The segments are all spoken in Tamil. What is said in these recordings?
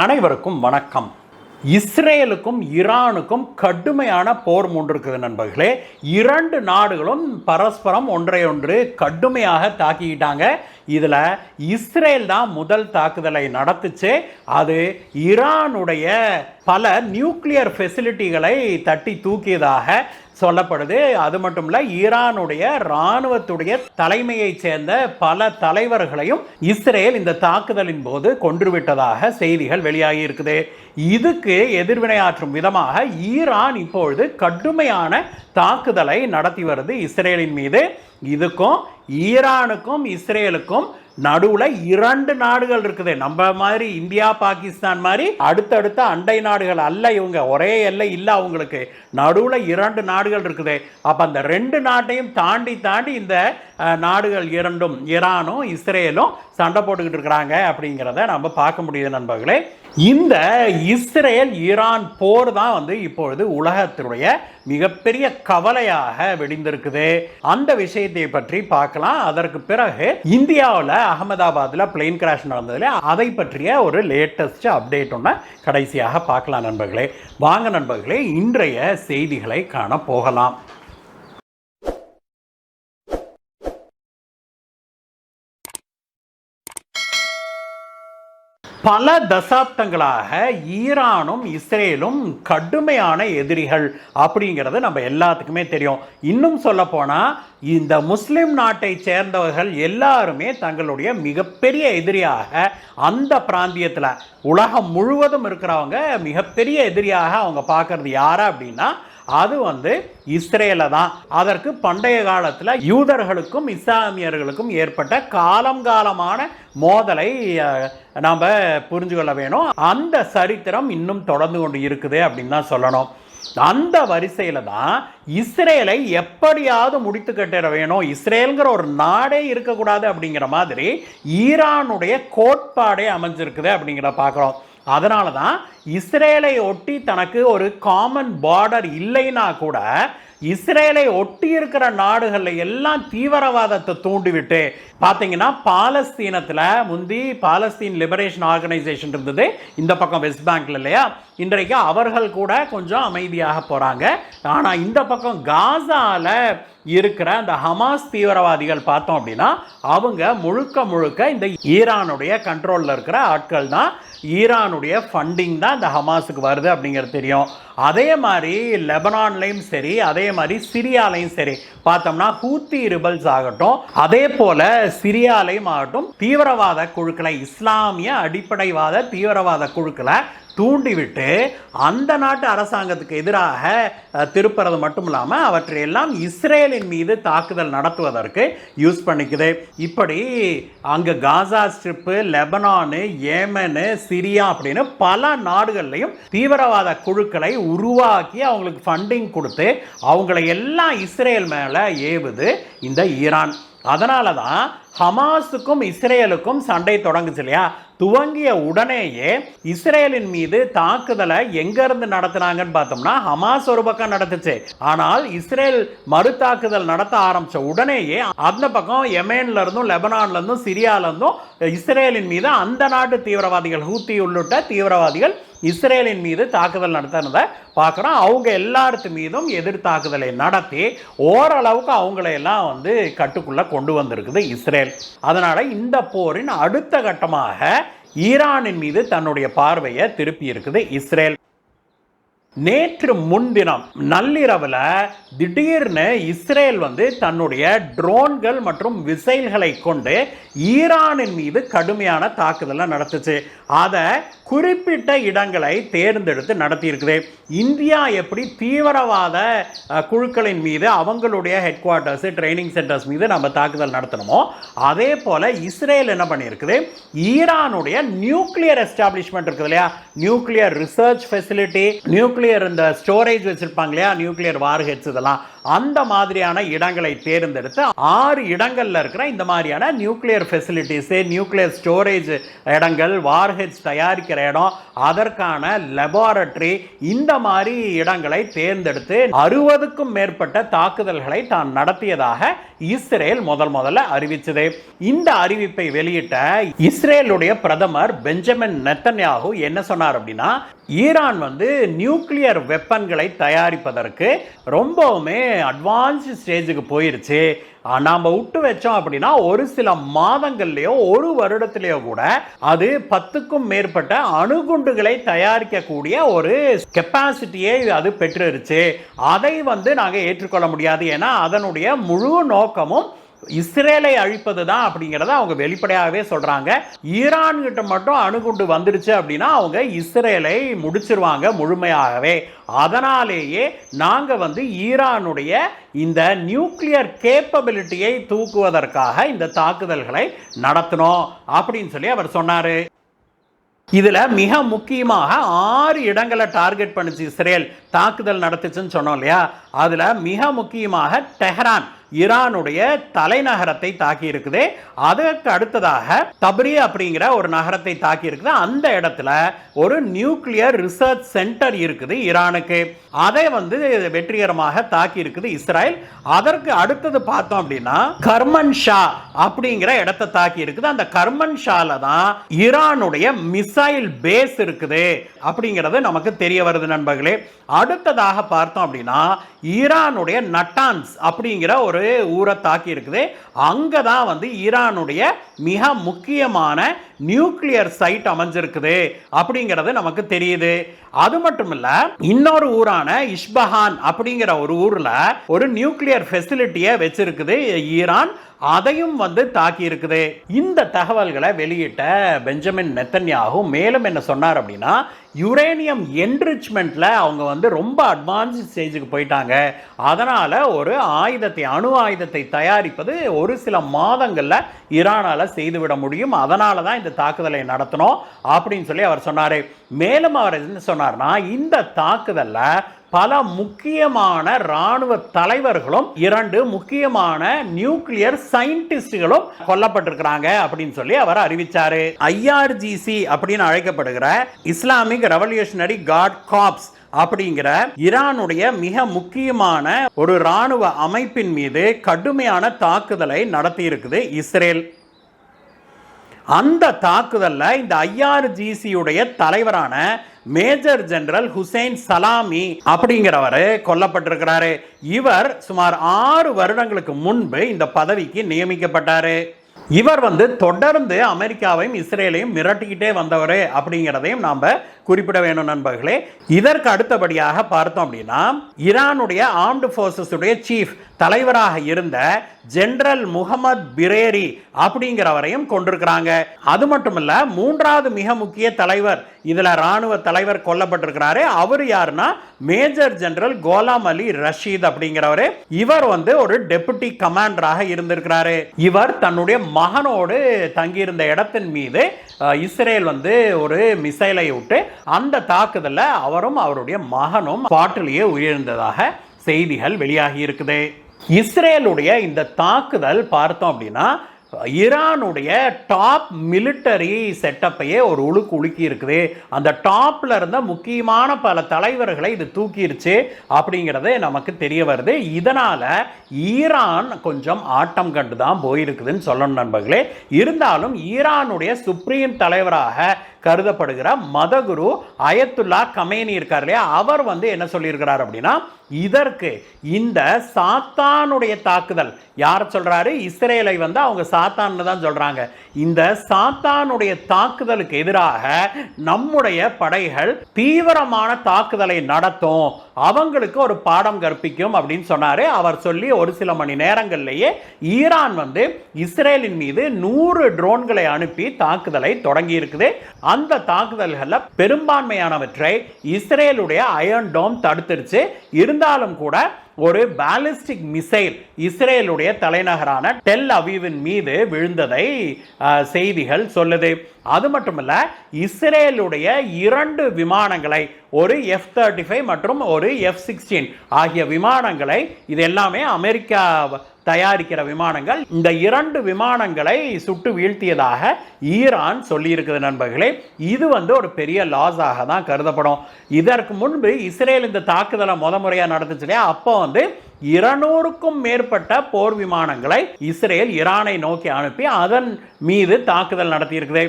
அனைவருக்கும் வணக்கம். இஸ்ரேலுக்கும் ஈரானுக்கும் கடுமையான போர் மூண்டிருக்குது நண்பர்களே. இரண்டு நாடுகளும் பரஸ்பரம் ஒன்றையொன்று கடுமையாக தாக்கிக்கிட்டாங்க. இதில் இஸ்ரேல் தான் முதல் தாக்குதலை நடத்துச்சு. அது ஈரானுடைய பல நியூக்ளியர் ஃபெசிலிட்டிகளை தட்டி தூக்கியதாக சொல்லப்படுது. அது மட்டும் இல்லை, ஈரானுடைய இராணுவத்துடைய தலைமையை சேர்ந்த பல தலைவர்களையும் இஸ்ரேல் இந்த தாக்குதலின் போது கொன்றுவிட்டதாக செய்திகள் வெளியாகி இருக்குது. இதுக்கு எதிர்வினையாற்றும் விதமாக ஈரான் இப்பொழுது கடுமையான தாக்குதலை நடத்தி வருது இஸ்ரேலின் மீது. இதுக்கும் ஈரானுக்கும் இஸ்ரேலுக்கும் நடுவில் இரண்டு நாடுகள் இருக்குது. நம்ம மாதிரி இந்தியா பாகிஸ்தான் மாதிரி அடுத்தடுத்த அண்டை நாடுகள் அல்ல. இவங்க ஒரே எல்லை இல்லை, அவங்களுக்கு நடுவில் இரண்டு நாடுகள் இருக்குது. அப்போ அந்த ரெண்டு நாட்டையும் தாண்டி இந்த நாடுகள் இரண்டும், ஈரானும் இஸ்ரேலும் சண்டை போட்டுக்கிட்டு இருக்கிறாங்க அப்படிங்கிறத நம்ம பார்க்க முடியுது நண்பர்களே. இந்த இஸ்ரேல் ஈரான் போர் தான் இப்பொழுது உலகத்தினுடைய மிகப்பெரிய கவலையாக வெடிந்திருக்குது. அந்த விஷயத்தை பற்றி பார்க்கலாம். அதற்கு பிறகு இந்தியாவில் அகமதாபாத்தில் பிளேன் கிராஷ் நடந்ததில் அதை பற்றிய ஒரு லேட்டஸ்ட் அப்டேட் ஒன்று கடைசியாக பார்க்கலாம் நண்பர்களே. வாங்க நண்பர்களே, இன்றைய செய்திகளை காண போகலாம். பல தசாப்தங்களாக ஈரானும் இஸ்ரேலும் கடுமையான எதிரிகள் அப்படிங்கிறது நம்ம எல்லாத்துக்குமே தெரியும். இன்னும் சொல்ல போனால் இந்த முஸ்லிம் நாட்டை சேர்ந்தவர்கள் எல்லாருமே தங்களுடைய மிகப்பெரிய எதிரியாக அந்த பிராந்தியத்தில் உலகம் முழுவதும் இருக்கிறவங்க மிகப்பெரிய எதிரியாக அவங்க பார்க்கறது யாரை அப்படின்னா அது இஸ்ரேலை தான். அதற்கு பண்டைய காலத்தில் யூதர்களுக்கும் இஸ்லாமியர்களுக்கும் ஏற்பட்ட காலமான மோதலை நாம் புரிஞ்சு கொள்ள வேணும். அந்த சரித்திரம் இன்னும் தொடர்ந்து கொண்டு இருக்குது அப்படின்னு தான் சொல்லணும். அந்த வரிசையில் தான் இஸ்ரேலை எப்படியாவது முடித்து கட்டிட வேணும், இஸ்ரேலுங்கிற ஒரு நாடே இருக்கக்கூடாது அப்படிங்கிற மாதிரி ஈரானுடைய கோட்பாடே அமைஞ்சிருக்குது அப்படிங்கிற பார்க்குறோம். அதனால தான் இஸ்ரேலை ஒட்டி தனக்கு ஒரு காமன் பார்டர் இல்லைன்னா கூட இஸ்ரேலை ஒட்டி இருக்கிற நாடுகளில் எல்லாம் தீவிரவாதத்தை தூண்டிவிட்டு பார்த்தீங்கன்னா, பாலஸ்தீனத்தில் முந்தி பாலஸ்தீன் லிபரேஷன் ஆர்கனைசேஷன் இருந்தது இந்த பக்கம் வெஸ்ட் பேங்க்ல இல்லையா. இன்றைக்கு அவர்கள் கூட கொஞ்சம் அமைதியாக போகிறாங்க. ஆனால் இந்த பக்கம் காசாவில் இருக்கிற அந்த ஹமாஸ் தீவிரவாதிகள் பார்த்தோம் அப்படின்னா அவங்க முழுக்க இந்த ஈரானுடைய கண்ட்ரோலில் இருக்கிற ஆட்கள் தான். ஈரானுடைய ஃபண்டிங் தான் இந்த ஹமாஸுக்கு வருது அப்படிங்கிறது தெரியும். அதே மாதிரி லெபனான்லையும் சரி, அதே மாதிரி சிரியாலையும் சரி பார்த்தோம்னா ஹூத்தி ரிபல்ஸ் ஆகட்டும், அதே போல சிரியாலையும் ஆகட்டும், தீவிரவாத குழுக்களை, இஸ்லாமிய அடிப்படைவாத தீவிரவாத குழுக்களை தூண்டிவிட்டு அந்த நாட்டு அரசாங்கத்துக்கு எதிராக திருப்புறது மட்டும் இல்லாமல் அவற்றையெல்லாம் இஸ்ரேலின் மீது தாக்குதல் நடத்துவதற்கு யூஸ் பண்ணிக்குது. இப்படி அங்கே காசா ஸ்ட்ரிப்பு, லெபனானு, ஏமனு, சிரியா அப்படின்னு பல நாடுகள்லையும் தீவிரவாத குழுக்களை உருவாக்கி அவங்களுக்கு ஃபண்டிங் கொடுத்து அவங்களை எல்லாம் இஸ்ரேல் மேலே ஏவுது இந்த ஈரான். அதனால தான் ஹமாஸுக்கும் இஸ்ரேலுக்கும் சண்டை தொடங்குச்சு இல்லையா. துவங்கிய உடனேயே இஸ்ரேலின் மீது தாக்குதலை எங்கிருந்து நடத்தினாங்கன்னு பார்த்தோம்னா ஹமாஸ் ஒரு பக்கம் நடத்துச்சு. ஆனால் இஸ்ரேல் மறு தாக்குதல் நடத்த ஆரம்பிச்ச உடனேயே அந்த பக்கம் யெமென்ல இருந்தும் லெபனான்ல இருந்தும் சிரியால இருந்தும் இஸ்ரேலின் மீது அந்த நாட்டு தீவிரவாதிகள், ஹூத்தி உள்ளிட்ட தீவிரவாதிகள் இஸ்ரேலின் மீது தாக்குதல் நடத்தினதை பார்க்குறோம். அவங்க எல்லாத்து மீதும் எதிர் தாக்குதலை நடத்தி ஓரளவுக்கு அவங்களையெல்லாம் கட்டுக்குள்ளே கொண்டு வந்திருக்குது இஸ்ரேல். அதனால் இந்த போரின் அடுத்த கட்டமாக ஈரானின் மீது தன்னுடைய பார்வையை திருப்பி இருக்குது இஸ்ரேல். நேற்று முன்தினம் நள்ளிரவில் திடீர்னு இஸ்ரேல் தன்னுடைய ட்ரோன்கள் மற்றும் மிசைல்களை கொண்டு ஈரானின் மீது கடுமையான தாக்குதலை நடத்துச்சு. அதை குறிப்பிட்ட இடங்களை தேர்ந்தெடுத்து நடத்தியிருக்குது. இந்தியா எப்படி தீவிரவாத குழுக்களின் மீது அவங்களுடைய ஹெட் குவார்ட்டர்ஸ், ட்ரைனிங் சென்டர்ஸ் மீது நம்ம தாக்குதல் நடத்தணுமோ அதே போல் இஸ்ரேல் என்ன பண்ணியிருக்குது, ஈரானுடைய நியூக்ளியர் எஸ்டாப்ளிஷ்மெண்ட் இருக்குது இல்லையா, nuclear research facility, nuclear nuclear இந்த ஸ்டோரேஜ் வச்சிருப்பாங்க இல்லையா, நியூக்ளியர் வார்ஹெட்ஸ், இதெல்லாம் அந்த மாதிரியான இடங்களை தேர்ந்தெடுத்து 6 இடங்கள்ல இருக்கிற இந்த மாதிரியான நியூக்ளியர் ஃபெசிலிட்டிஸ், நியூக்ளியர் ஸ்டோரேஜ் இடங்கள், வார்ஹெட்ஸ் தயாரிக்கிற இடம், அதற்கான லெபார்டரி, இந்த மாதிரி இடங்களை தேர்ந்தெடுத்து 60க்கும் மேற்பட்ட தாக்குதல்களை தான் நடத்தியதாக இஸ்ரேல் முதல்ல அறிவிச்சது. இந்த அறிவிப்பை வெளியிட்ட இஸ்ரேலுடைய பிரதமர் பெஞ்சமின் நெத்தன்யாகு என்ன சொன்னார் அப்படின்னா, ஈரான் நியூக்ளியர் வெப்பன்களை தயாரிப்பதற்கு ரொம்பவுமே அட்வான்ஸ் ஸ்டேஜுக்கு போயிருச்சு. நாம விட்டு வச்சோம் அப்படின்னா ஒரு சில மாதங்கள்லயோ ஒரு வருடத்திலேயோ கூட அது 10க்கும் மேற்பட்ட அணுகுண்டுகளை தயாரிக்கக்கூடிய ஒரு கெப்பாசிட்டியை அது பெற்றிருச்சு. அதை நாங்க ஏற்றுக்கொள்ள முடியாது. ஏன்னா அதனுடைய முழு நோக்கமும் இஸ்ரேலை அழிப்பது தான் அப்படிங்கிறத அவங்க வெளிப்படையாகவே சொல்றாங்க. ஈரான் கிட்ட மட்டும் அணுகுண்டு வந்துருச்சு அப்படின்னா அவங்க இஸ்ரேலை முடிச்சிருவாங்க முழுமையாகவே. அதனாலேயே நாங்க ஈரானுடைய இந்த நியூக்ளியர் கேப்பபிலிட்டியை தூக்குவதற்காக இந்த தாக்குதல்களை நடத்தினோம் அப்படின்னு சொல்லி அவர் சொன்னாரு. இதுல மிக முக்கியமாக 6 இடங்களை டார்கெட் பண்ணிச்சு இஸ்ரேல் தாக்குதல் நடத்துச்சுன்னு சொன்னோம் இல்லையா. அதுல மிக முக்கியமாக டெஹரான், ஈரானுடைய தலைநகரத்தை தாக்கி இருக்குது. அதற்கு அடுத்ததாக தப்ரி அப்படிங்கிற ஒரு நகரத்தை தாக்கி இருக்குது. அந்த இடத்துல ஒரு நியூக்ளியர் ரிசர்ச் சென்டர் இருக்குது ஈரானுக்கு. அதை வெற்றிகரமாக தாக்கி இருக்குது இஸ்ரேல். அதற்கு அடுத்தது பார்த்தோம் அப்படின்னா கர்மன் ஷா அப்படிங்கிற இடத்தை தாக்கி இருக்குது. அந்த கர்மன் ஷால தான் ஈரானுடைய மிசைல் பேஸ் இருக்குது அப்படிங்கிறது நமக்கு தெரிய வருது நண்பர்களே. அடுத்ததாக பார்த்தோம் அப்படின்னா ஈரானுடைய நட்டான்ஸ் அப்படிங்கிற ஒரு ஊரை தாக்கி இருக்குது. அங்கதான் ஈரானுடைய மிக முக்கியமான நியூக்ளியர் சைட் அமைஞ்சிருக்குது அப்படிங்கிறது நமக்கு தெரியுது. அது மட்டும் இல்ல, இன்னொரு ஊரான இஸ்பஹான் அப்படிங்கிற ஒரு ஊர்ல ஒரு நியூக்ளியர் ஃபெசிலிட்டியை வச்சிருக்குது ஈரான். அதையும் தாக்கி இருக்குது. இந்த தகவல்களை வெளியிட்ட பெஞ்சமின் நெத்தன்யாகு மேலும் என்ன சொன்னார் அப்படின்னா, யுரேனியம் என்ரிச்மெண்ட்ல அவங்க ரொம்ப அட்வான்ஸ் ஸ்டேஜுக்கு போயிட்டாங்க. அதனால ஒரு ஆயுதத்தை, அணு ஆயுதத்தை தயாரிப்பது ஒரு சில மாதங்கள்ல ஈரானால செய்துவிட முடியும். அதனால தான் இந்த தாக்குதலை நடத்தணும் அப்படின்னு சொல்லி அவர் சொன்னாரு. மேலும் அவர் என்ன சொன்னார்னா, இந்த தாக்குதல்ல பல முக்கியமான ராணுவ தலைவர்களும் 2 முக்கியமான நியூக்ளியர் சயின்டிஸ்டுகளும் கொல்லப்பட்டிருக்கிறாங்க அப்படின்னு சொல்லி அவர் அறிவிச்சாரு. IRGC அப்படின்னு அழைக்கப்படுகிற இஸ்லாமிக் ரெவல்யூஷனரி கார்ட் கார்ப்ஸ் அப்படிங்கிற ஈரானுடைய மிக முக்கியமான ஒரு ராணுவ அமைப்பின் மீது கடுமையான தாக்குதலை நடத்தி இருக்குது இஸ்ரேல். அந்த தாக்குதல்ல இந்த IRGC உடைய தலைவரான மேஜர் ஜெனரல் ஹுசைன் சலாமி அப்படிங்கிறவர் கொல்லப்பட்டிருக்கிறாரு. இவர் சுமார் 6 வருடங்களுக்கு முன்பு இந்த பதவிக்கு நியமிக்கப்பட்டாரு. இவர் தொடர்ந்து அமெரிக்காவையும் இஸ்ரேலையும் மிரட்டிக்கிட்டே வந்தவர் அப்படிங்கிறதையும் நாம குறிப்பிட வேணும் நண்பர்களே. இதற்கு அடுத்தபடியாக பார்த்தோம் அப்படின்னா ஈரானுடைய ஆர்ம்டு ஃபோர்ஸஸ் உடைய சீஃப் தலைவராக இருந்த ஜெனரல் முகமது பிரேரி அப்படிங்கிறவரையும் கொண்டிருக்கிறாங்க. அது மட்டும் இல்ல, 3வது மிக முக்கிய தலைவர் இதுல ராணுவ தலைவர் கொல்லப்பட்டிருக்கிறாரு. அவர் யாருன்னா மேஜர் ஜெனரல் கோலாம் அலி ரஷீத் அப்படிங்கிறவரு. இவர் ஒரு டெபுட்டி கமாண்டராக இருந்திருக்கிறாரு. இவர் தன்னுடைய மகனோடு தங்கியிருந்த இடத்தின் மீது இஸ்ரேல் ஒரு மிசைலை விட்டு அந்த தாக்குதல்ல அவரும் அவருடைய மகனும் பாட்டிலேயே உயிரிழந்ததாக செய்திகள் வெளியாகி இருக்குது. இஸ்ரேலுடைய இந்த தாக்குதல் பார்த்தோம் அப்படின்னா ஈரானுடைய டாப் மிலிட்டரி செட்டப்பையே ஒரு உலுக்கி இருக்குது. அந்த டாப்ல இருந்த முக்கியமான பல தலைவர்களை இது தூக்கிருச்சு அப்படிங்கிறது நமக்கு தெரிய வருது. இதனால ஈரான் கொஞ்சம் ஆட்டம் கண்டு தான் போயிருக்குதுன்னு சொல்லணும் நண்பர்களே. இருந்தாலும் ஈரானுடைய சுப்ரீம் தலைவராக கருதப்படுகிற மதகுரு அயத்துல்லா கமேனி இருக்கார் இல்லையா, அவர் என்ன சொல்லியிருக்கிறார் அப்படின்னா, இதற்கு இந்த சாத்தானுடைய தாக்குதல், யார் சொல்றாரு, இஸ்ரேலை அவங்க சாத்தான்னு தான் சொல்றாங்க. இந்த சாத்தானுடைய தாக்குதலுக்கு எதிராக நம்முடைய படைகள் தீவிரமான தாக்குதலை நடத்தும், அவங்களுக்கு ஒரு பாடம் கற்பிக்கும் அப்படின்னு சொன்னாரு. அவர் சொல்லி ஒரு சில மணி நேரங்களிலேயே ஈரான் இஸ்ரேலின் மீது 100 ட்ரோன்களை அனுப்பி தாக்குதலை தொடங்கி இருக்குது. அந்த தாக்குதல்களில் பெரும்பான்மையானவற்றை இஸ்ரேலுடைய அயர்ன் டோம் தடுத்துருச்சு. இருந்தாலும் கூட ஒரு பாலிஸ்டிக் மிசைல் இஸ்ரேலுடைய தலைநகரான டெல் அவீவின் மீது விழுந்ததை செய்திகள் சொல்லுது. அது மட்டுமல்ல, இஸ்ரேலுடைய 2 விமானங்களை, ஒரு F-35 மற்றும் ஒரு F-16 ஆகிய விமானங்களை, இது எல்லாமே அமெரிக்கா தயாரிக்கிற விமானங்கள், இந்த 2 விமானங்களை சுட்டு வீழ்த்தியதாக ஈரான் சொல்லியிருக்குது நண்பர்களே. இது ஒரு பெரிய லாஸாக தான் கருதப்படும். இதற்கு முன்பு இஸ்ரேல் இந்த தாக்குதலை முறையாக நடந்துச்சு இல்லையா, அப்போ 200க்கும் மேற்பட்ட போர் விமானங்களை இஸ்ரேல் ஈரானை நோக்கி அனுப்பி அதன் மீது தாக்குதல் நடத்தியிருக்குது.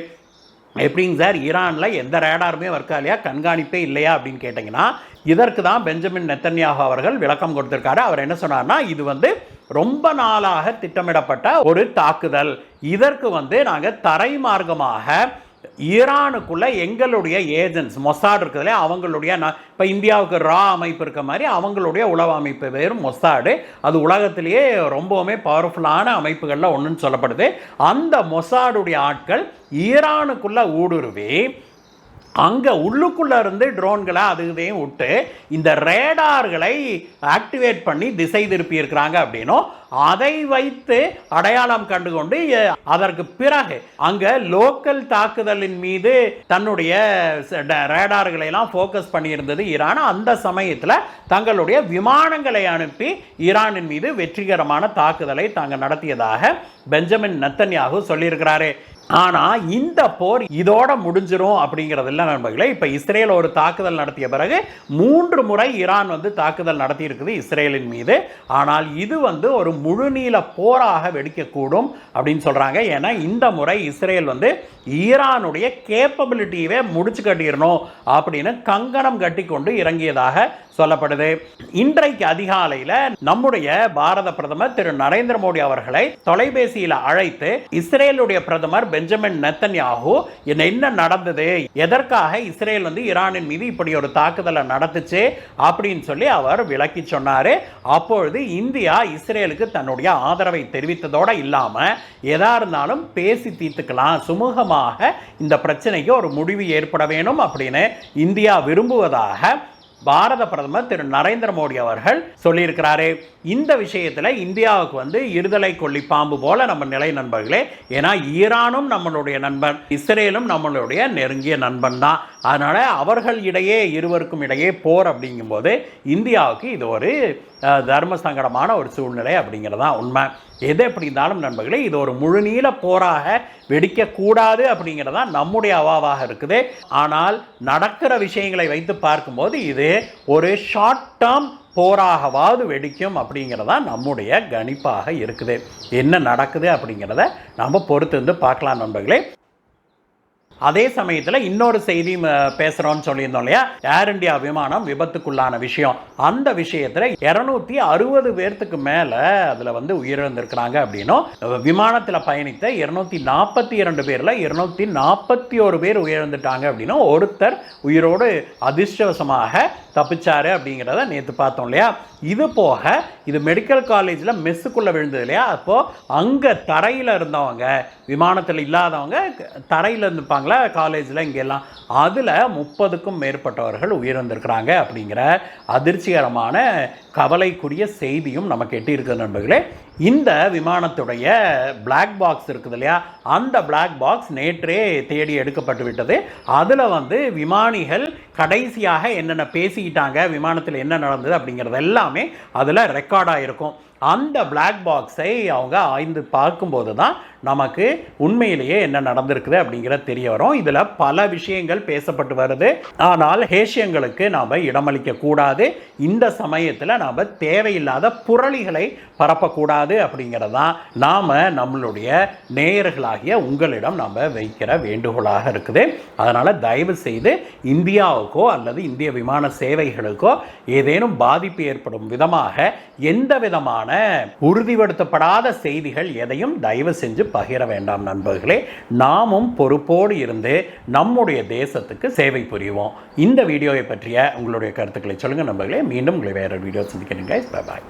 எப்படிங்க சார், ஈரானில் எந்த ரேடாருமே ஒர்க் ஆகலையா, கண்காணிப்பே இல்லையா அப்படின்னு கேட்டிங்கன்னா, இதற்கு தான் பெஞ்சமின் நெத்தன்யாகு அவர்கள் விளக்கம் கொடுத்திருக்காரு. அவர் என்ன சொன்னார்னா, இது ரொம்ப நாளாக திட்டமிடப்பட்ட ஒரு தாக்குதல். இதற்கு நாங்கள் தரை மார்க்கமாக ஈரானுக்குள்ள எங்களுடைய ஏஜென்ட்ஸ் மொசாட் இருக்குதுல்ல, அவங்களுடைய இப்போ இந்தியாவுக்கு ரா அமைப்பு இருக்க மாதிரி அவங்களுடைய உளவு அமைப்பு வேறு மொசாடு. அது உலகத்திலேயே ரொம்பவுமே பவர்ஃபுல்லான அமைப்புகளில் ஒன்றுன்னு சொல்லப்படுது. அந்த மொசாடுடைய ஆட்கள் ஈரானுக்குள்ள ஊடுருவி அங்கே உள்ளுக்குள்ளே இருந்து ட்ரோன்களை இதையும் விட்டு இந்த ரேடார்களை ஆக்டிவேட் பண்ணி திசை திருப்பி இருக்கிறாங்க அப்படின்னும், அதை வைத்து அடையாளம் கண்டுகொண்டு அதற்கு பிறகு அங்கே லோக்கல் தாக்குதலின் மீது தன்னுடைய ரேடார்களை எல்லாம் ஃபோக்கஸ் பண்ணியிருந்தது ஈரான். அந்த சமயத்தில் தங்களுடைய விமானங்களை அனுப்பி ஈரானின் மீது வெற்றிகரமான தாக்குதலை தாங்கள் நடத்தியதாக பெஞ்சமின் நெத்தன்யாகு சொல்லியிருக்கிறாரு. ஆனால் இந்த போர் இதோட முடிஞ்சிரும் அப்படிங்கிறது இல்லை நண்பர்களே. இப்போ இஸ்ரேல் ஒரு தாக்குதல் நடத்திய பிறகு 3 முறை ஈரான் தாக்குதல் நடத்தி இருக்குது இஸ்ரேலின் மீது. ஆனால் இது ஒரு முழுநீள போராக வெடிக்கக்கூடும் அப்படின்னு சொல்கிறாங்க. ஏன்னா இந்த முறை இஸ்ரேல் ஈரானுடைய கேப்பபிலிட்டியவே முடிச்சு கட்டிடணும் அப்படின்னு கங்கணம் கட்டி கொண்டு இறங்கியதாக சொல்லப்படுது. இன்றைக்கு அதிகாலையில் நம்முடைய பாரத பிரதமர் திரு நரேந்திர மோடி அவர்களை தொலைபேசியில் அழைத்து இஸ்ரேலுடைய பிரதமர் பெஞ்சமின் நெத்தன்யாகு என்ன நடந்தது, எதற்காக இஸ்ரேல் ஈரானின் மீது இப்படி ஒரு தாக்குதலை நடத்துச்சு அப்படின்னு சொல்லி அவர் விளக்கி சொன்னார். அப்பொழுது இந்தியா இஸ்ரேலுக்கு தன்னுடைய ஆதரவை தெரிவித்ததோடு இல்லாமல் எதா இருந்தாலும் பேசி தீர்த்துக்கலாம், சுமூகமாக இந்த பிரச்சனைக்கு ஒரு முடிவு ஏற்பட வேணும் அப்படின்னு இந்தியா விரும்புவதாக பாரத பிரதமர் திரு நரேந்திர மோடி அவர்கள் சொல்லியிருக்கிறாரு. இந்த விஷயத்தில் இந்தியாவுக்கு இருதலை கொல்லி பாம்பு போல நம்ம நிலை நண்பர்களே. ஏன்னா ஈரானும் நம்மளுடைய நண்பன், இஸ்ரேலும் நம்மளுடைய நெருங்கிய நண்பன் தான். அதனால அவர்கள் இடையே இருவருக்கும் இடையே போர் அப்படிங்கும்போது இந்தியாவுக்கு இது ஒரு தர்ம சங்கடமான ஒரு சூழ்நிலை அப்படிங்கிறதா உண்மை. எது எப்படி இருந்தாலும் நண்பர்களே, இது ஒரு முழுநீள போராக வெடிக்கக்கூடாது அப்படிங்கிறதா நம்முடைய அவாவாக இருக்குது. ஆனால் நடக்கிற விஷயங்களை வைத்து பார்க்கும்போது இது ஒரு ஷார்ட் டேர்ம் போராகவாது வெடிக்கும் அப்படிங்கிறதா நம்முடைய கணிப்பாக இருக்குது. என்ன நடக்குது அப்படிங்கிறத நம்ம பொறுத்து பார்க்கலாம் நண்பர்களே. அதே சமயத்தில் இன்னொரு செய்தி பேசுகிறோன்னு சொல்லியிருந்தோம் இல்லையா, ஏர் இண்டியா விமானம் விபத்துக்குள்ளான விஷயம். அந்த விஷயத்தில் 260 பேர்த்துக்கு மேலே அதில் உயிரிழந்திருக்கிறாங்க அப்படின்னும், விமானத்தில் பயணித்த 242 பேரில் 241 பேர் உயிரிழந்துட்டாங்க அப்படின்னும், ஒருத்தர் உயிரோடு அதிர்ஷ்டவசமாக தப்பிச்சாரு அப்படிங்கிறத நேற்று பார்த்தோம் இல்லையா. இது போக இது மெடிக்கல் காலேஜில் மெஸ்ஸுக்குள்ளே விழுந்தது இல்லையா, அப்போது அங்கே தரையில் இருந்தவங்க, விமானத்தில் இல்லாதவங்க தரையில் இருந்துப்பாங்களா காலேஜில் இங்கெல்லாம், அதில் 30க்கும் மேற்பட்டவர்கள் உயிரிழந்திருக்கிறாங்க அப்படிங்கிற அதிர்ச்சிகரமான கவலைக்குரிய செய்தியும் நமக்கு எட்டியிருக்குது நண்பர்களே. இந்த விமானத்துடைய பிளாக் பாக்ஸ் இருக்குது இல்லையா, அந்த பிளாக் பாக்ஸ் நேற்றே தேடி எடுக்கப்பட்டு விட்டது. அதில் விமானிகள் கடைசியாக என்னென்ன பேசிக்கிட்டாங்க, விமானத்தில் என்ன நடந்தது அப்படிங்கிறது எல்லாமே அதில் ரெக்கார்டாக இருக்கும். அந்த பிளாக் பாக்ஸை அவங்க ஆய்ந்து பார்க்கும்போது தான் நமக்கு உண்மையிலேயே என்ன நடந்திருக்குது அப்படிங்கிறது தெரிய வரும். இதில் பல விஷயங்கள் பேசப்பட்டு வருது. ஆனால் ஹேஷியங்களுக்கு நாம் இடமளிக்க கூடாது. இந்த சமயத்தில் நாம் தேவையில்லாத புரளிகளை பரப்பக்கூடாது அப்படிங்கிறது தான் நாம் நம்மளுடைய நேயர்களாகிய உங்களிடம் நாம் வைக்கிற வேண்டுகோளாக இருக்குது. அதனால் தயவு செய்து இந்தியாவுக்கோ அல்லது இந்திய விமான சேவைகளுக்கோ ஏதேனும் பாதிப்பு ஏற்படும் விதமாக எந்த விதமான உறுதிப்படுத்தப்படாத செய்திகள் எதையும் தயவு செஞ்சு பகிர வேண்டாம் நண்பர்களே. நாமும் பொறுப்போடு இருந்து நம்முடைய தேசத்துக்கு சேவை புரிவோம். இந்த வீடியோவை பற்றிய உங்களுடைய கருத்துக்களை சொல்லுங்கள் நண்பர்களே. மீண்டும் உங்களை வேற வீடியோ சந்திக்கிறேன். Bye bye.